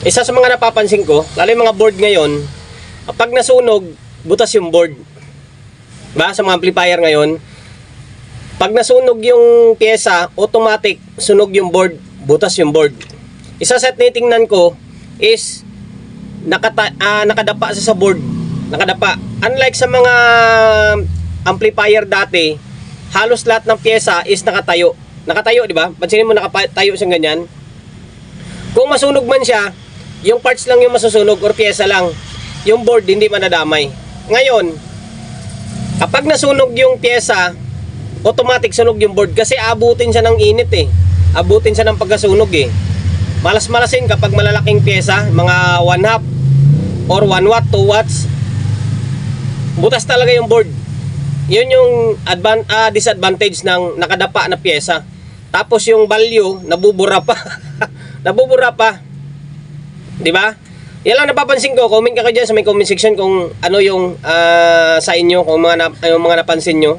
Isa sa mga napapansin ko, lalo yung mga board ngayon, pag nasunog, butas yung board. Ba, sa mga amplifier ngayon, pag nasunog yung pyesa, automatic sunog yung board, butas yung board. Isa sa tinitingnan ko is nakadapa sa board. Nakadapa. Unlike sa mga amplifier dati, halos lahat ng pyesa is nakatayo. Nakatayo, di ba? Pansinin mo, nakatayo siyang ganyan. Kung masunog man siya, yung parts lang yung masusunog or pyesa lang. Yung board hindi manadamay. Ngayon, kapag nasunog yung pyesa, automatic sunog yung board kasi abutin siya ng init eh. Abutin siya ng pagkasunog eh. Malas-malasin kapag malalaking pyesa, mga 1/2 or 1 watt, 2 watts, butas talaga yung board. Yun yung disadvantage ng nakadapa na pyesa. Tapos yung value, nabubura pa. Nabubura pa. 'Di ba? Yan lang napapansin ko. Comment ka dyan sa may comment section kung ano yung sa inyo, kung yung mga napansin nyo.